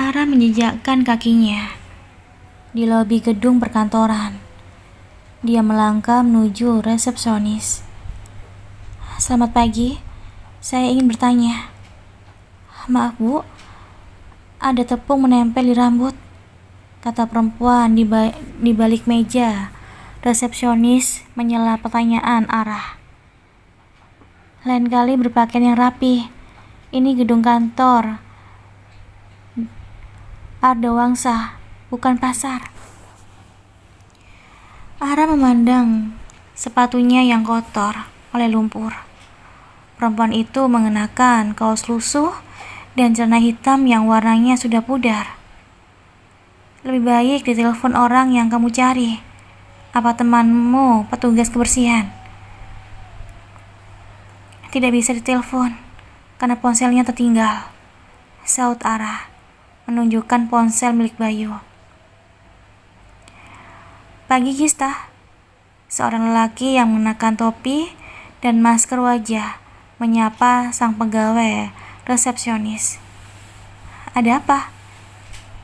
Ara menjejakkan kakinya di lobi gedung perkantoran. Dia melangkah menuju resepsionis. "Selamat pagi, saya ingin bertanya." "Maaf Bu, ada tepung menempel di rambut," kata perempuan di balik meja. Resepsionis menyela pertanyaan Ara. "Lain kali berpakaian yang rapi. Ini gedung kantor Ardawangsa, bukan pasar." Ara memandang sepatunya yang kotor oleh lumpur. Perempuan itu mengenakan kaos lusuh dan celana hitam yang warnanya sudah pudar. "Lebih baik ditelepon orang yang kamu cari. Apa temanmu petugas kebersihan?" "Tidak bisa ditelepon karena ponselnya tertinggal," saut Ara, menunjukkan ponsel milik Bayu. "Pagi Gista." Seorang lelaki yang mengenakan topi dan masker wajah menyapa sang pegawai resepsionis. "Ada apa?"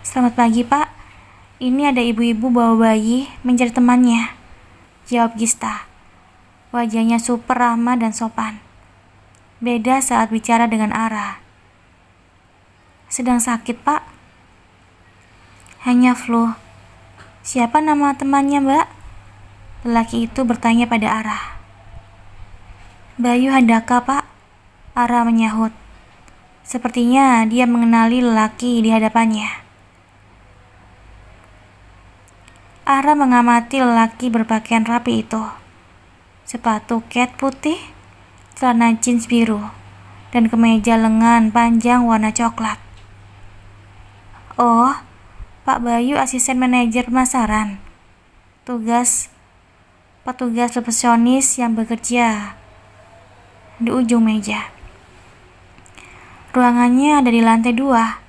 "Selamat pagi Pak, ini ada ibu-ibu bawa bayi mencari temannya," jawab Gista. Wajahnya super ramah dan sopan. Beda saat bicara dengan Ara. "Sedang sakit Pak?" "Hanya flu." "Siapa nama temannya Mbak?" Lelaki itu bertanya pada Ara. "Bayu Handaka Pak," Ara menyahut. Sepertinya dia mengenali lelaki di hadapannya. Ara mengamati lelaki berpakaian rapi itu. Sepatu kets putih, celana jeans biru, dan kemeja lengan panjang warna coklat. "Oh, Pak Bayu asisten manajer pemasaran. Petugas resepsionis yang bekerja di ujung meja. Ruangannya ada di lantai 2.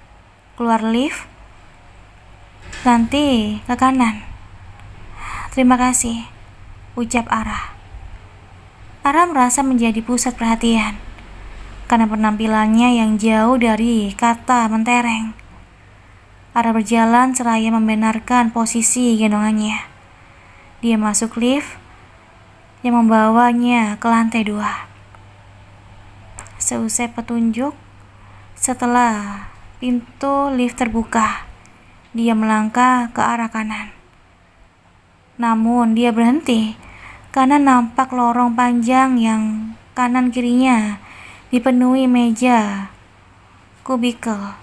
Keluar lift, nanti ke kanan." "Terima kasih," ucap Ara. Ara merasa menjadi pusat perhatian karena penampilannya yang jauh dari kata mentereng. Ara berjalan seraya membenarkan posisi gendongannya. Dia masuk lift yang membawanya ke lantai 2. Seusai petunjuk, setelah pintu lift terbuka, dia melangkah ke arah kanan. Namun dia berhenti karena nampak lorong panjang yang kanan kirinya dipenuhi meja, kubikel,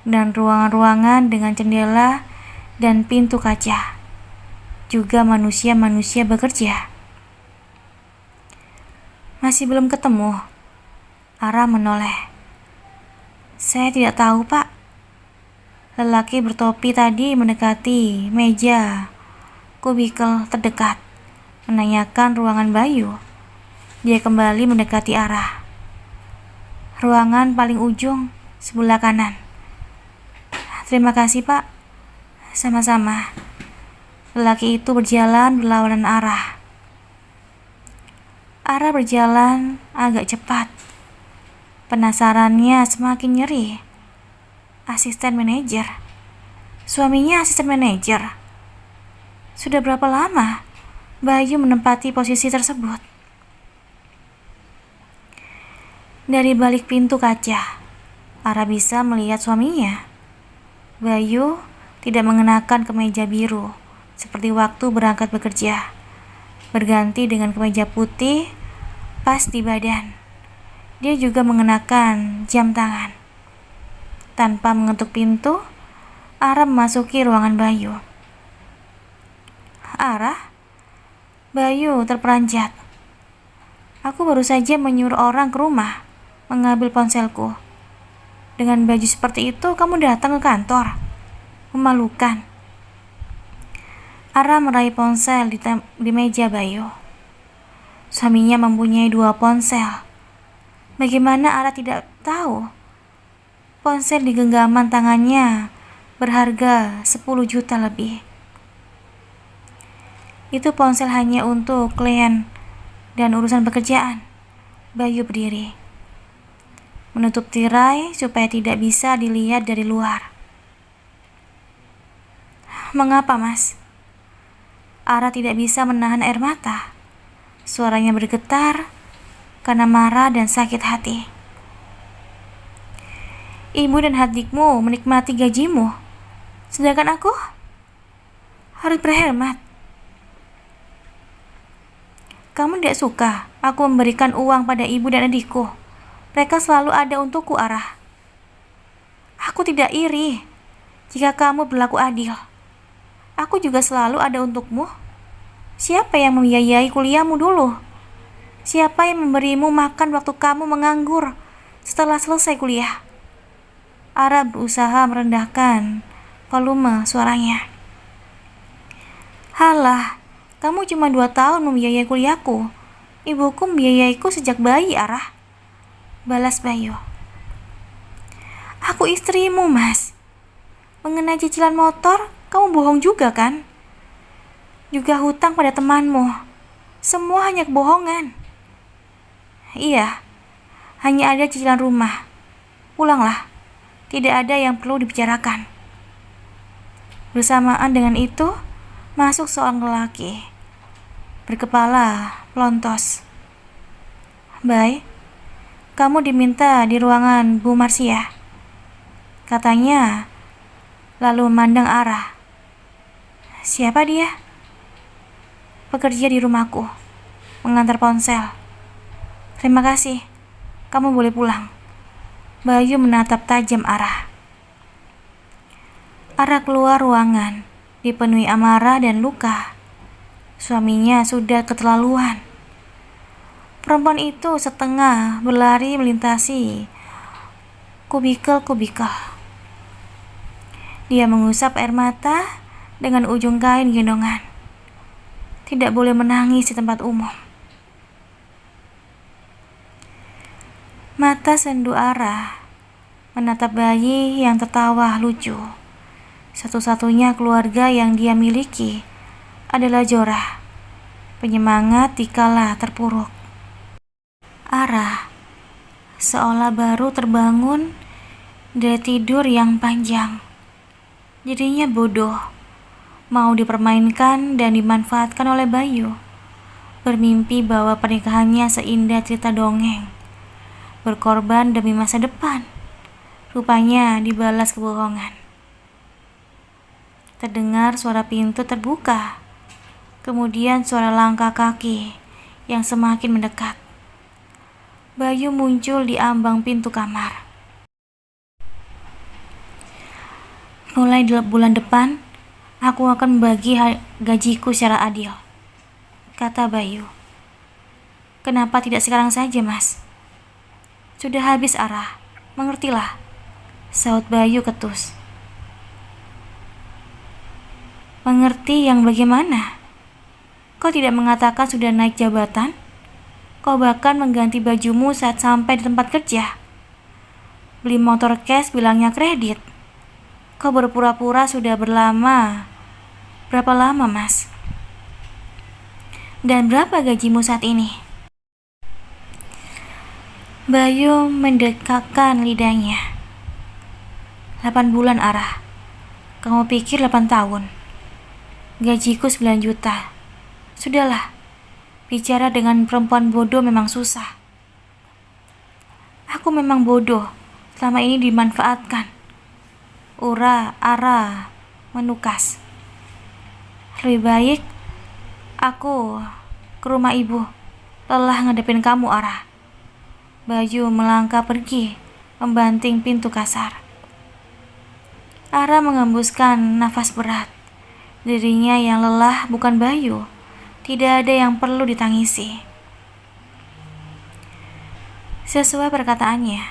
dan ruangan-ruangan dengan jendela dan pintu kaca. Juga manusia-manusia bekerja. "Masih belum ketemu?" Ara menoleh. "Saya tidak tahu Pak." Lelaki bertopi tadi mendekati meja kubikel terdekat, menanyakan ruangan Bayu. Dia kembali mendekati Ara. "Ruangan paling ujung, sebelah kanan." "Terima kasih Pak." "Sama-sama." Lelaki itu berjalan berlawanan arah. Ara berjalan agak cepat. Penasarannya semakin nyeri. Asisten manajer. Suaminya asisten manajer. Sudah berapa lama Bayu menempati posisi tersebut? Dari balik pintu kaca, Ara bisa melihat suaminya. Bayu tidak mengenakan kemeja biru seperti waktu berangkat bekerja. Berganti dengan kemeja putih pas di badan. Dia juga mengenakan jam tangan. Tanpa mengetuk pintu, Ara memasuki ruangan Bayu. "Ara?" Bayu terperanjat. "Aku baru saja menyuruh orang ke rumah mengambil ponselku. Dengan baju seperti itu kamu datang ke kantor? Memalukan." Ara meraih ponsel di meja Bayu. Suaminya mempunyai 2 ponsel. Bagaimana Ara tidak tahu? Ponsel di genggaman tangannya berharga 10 juta lebih. Itu ponsel hanya untuk klien dan urusan pekerjaan. Bayu berdiri, menutup tirai supaya tidak bisa dilihat dari luar. Mengapa, Mas? Ara tidak bisa menahan air mata. Suaranya bergetar karena marah dan sakit hati. Ibu dan adikmu menikmati gajimu, sedangkan aku harus berhemat. Kamu tidak suka aku memberikan uang pada ibu dan adikku. Mereka selalu ada untukku, Ara. Aku tidak iri jika kamu berlaku adil. Aku juga selalu ada untukmu. Siapa yang membiayai kuliahmu dulu? Siapa yang memberimu makan waktu kamu menganggur setelah selesai kuliah? Ara berusaha merendahkan volume suaranya. Halah, kamu cuma 2 tahun membiayai kuliahku. Ibuku membiayaiku sejak bayi, Ara. Balas Bayu. Aku istrimu, Mas. Mengenai cicilan motor, kamu bohong juga kan? Juga hutang pada temanmu. Semua hanya kebohongan. Iya, hanya ada cicilan rumah. Pulanglah. Tidak ada yang perlu dibicarakan. Bersamaan dengan itu, masuk seorang lelaki berkepala pelontos. Bay, kamu diminta di ruangan Bu Marsia, katanya, lalu memandang Ara. Siapa dia? Pekerja di rumahku, mengantar ponsel. Terima kasih, kamu boleh pulang. Bayu menatap tajam Ara. Ara keluar ruangan, dipenuhi amarah dan luka. Suaminya sudah keterlaluan. Perempuan itu setengah berlari melintasi kubikel-kubikel. Dia mengusap air mata dengan ujung kain gendongan. Tidak boleh menangis di tempat umum. Mata sendu Ara menatap bayi yang tertawa lucu. Satu-satunya keluarga yang dia miliki adalah Jorah, penyemangat dikala terpuruk. Ara seolah baru terbangun dari tidur yang panjang. Dirinya bodoh, mau dipermainkan dan dimanfaatkan oleh Bayu. Bermimpi bahwa pernikahannya seindah cerita dongeng, berkorban demi masa depan. Rupanya dibalas kebohongan. Terdengar suara pintu terbuka, kemudian suara langkah kaki yang semakin mendekat. Bayu muncul di ambang pintu kamar. Mulai bulan depan, aku akan membagi gajiku secara adil, kata Bayu. Kenapa tidak sekarang saja, Mas? Sudah habis, Ara. Mengertilah, saut Bayu ketus. Mengerti yang bagaimana? Kau tidak mengatakan sudah naik jabatan? Kau bahkan mengganti bajumu saat sampai di tempat kerja. Beli motor cash bilangnya kredit. Kau berpura-pura sudah berlama. Berapa lama, Mas? Dan berapa gajimu saat ini? Bayu mendekatkan lidahnya. 8 bulan, Ara. Kamu pikir 8 tahun? Gajiku 9 juta. Sudahlah. Bicara dengan perempuan bodoh memang susah. Aku memang bodoh. Selama ini dimanfaatkan. Ara menukas. Lebih baik aku ke rumah ibu. Lelah ngadepin kamu, Ara. Bayu melangkah pergi, membanting pintu kasar. Ara mengembuskan nafas berat. Dirinya yang lelah bukan Bayu. Tidak ada yang perlu ditangisi. Sesuai perkataannya,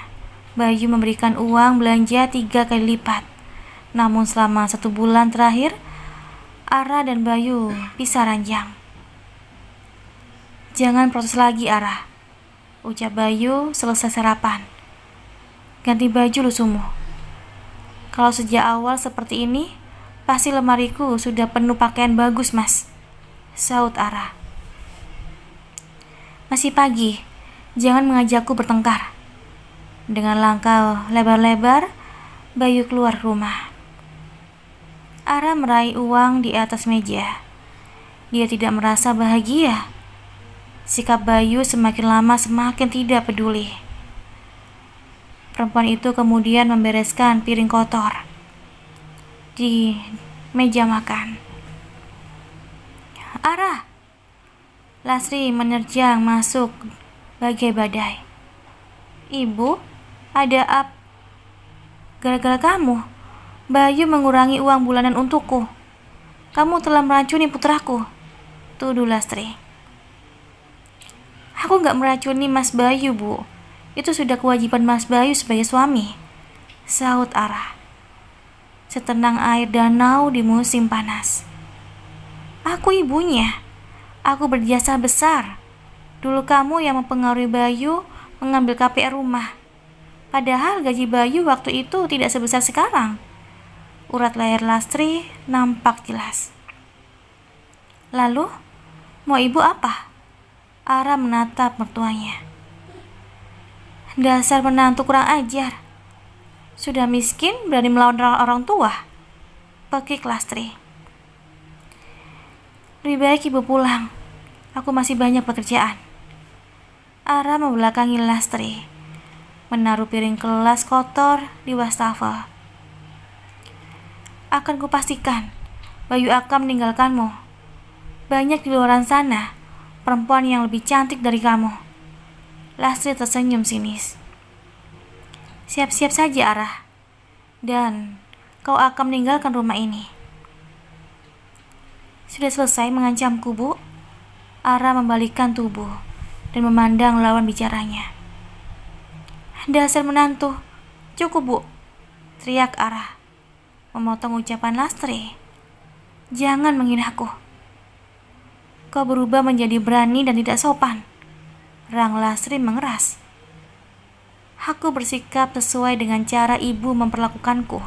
Bayu memberikan uang belanja 3 kali lipat. Namun selama 1 bulan terakhir, Ara dan Bayu pisah ranjang. Jangan protes lagi, Ara, ucap Bayu selesai sarapan. Ganti baju lusuhmu. Kalau sejak awal seperti ini, pasti lemariku sudah penuh pakaian bagus, Mas, saut Ara. Masih pagi, jangan mengajakku bertengkar. Dengan langkah lebar-lebar, Bayu keluar rumah. Ara meraih uang di atas meja. Dia tidak merasa bahagia. Sikap Bayu semakin lama semakin tidak peduli. Perempuan itu kemudian membereskan piring kotor di meja makan. Ara, Lasri menerjang masuk bagai badai. Ibu, ada apa? Gara-gara kamu, Bayu mengurangi uang bulanan untukku. Kamu telah meracuni putraku, tuduh Lastri. Aku gak meracuni Mas Bayu, Bu. Itu sudah kewajiban Mas Bayu sebagai suami, saut Ara. Setenang air danau di musim panas. Aku ibunya. Aku berjasa besar. Dulu kamu yang mempengaruhi Bayu mengambil KPR rumah. Padahal gaji Bayu waktu itu tidak sebesar sekarang. Urat leher Lastri nampak jelas. Lalu, mau ibu apa? Ara menatap mertuanya. Dasar menantu kurang ajar. Sudah miskin berani melawan orang tua. Pekik Lastri. Lebih baik ibu pulang. Aku masih banyak pekerjaan. Ara membelakangi Lastri, menaruh piring gelas kotor di wastafel. Akan kupastikan Bayu akan meninggalkanmu. Banyak di luar sana perempuan yang lebih cantik dari kamu. Lastri tersenyum sinis. Siap-siap saja, Ara. Dan kau akan meninggalkan rumah ini. Sudah selesai mengancamku, Bu? Ara membalikkan tubuh dan memandang lawan bicaranya. Dasar menantu. Cukup, Bu, teriak Ara, memotong ucapan Lastri. Jangan menghinaku. Kau berubah menjadi berani dan tidak sopan. Rang Lastri mengeras. Aku bersikap sesuai dengan cara ibu memperlakukanku.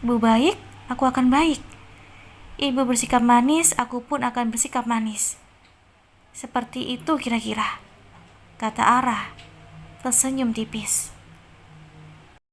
Ibu baik, aku akan baik. Ibu bersikap manis, aku pun akan bersikap manis. Seperti itu kira-kira, kata Ara, tersenyum tipis.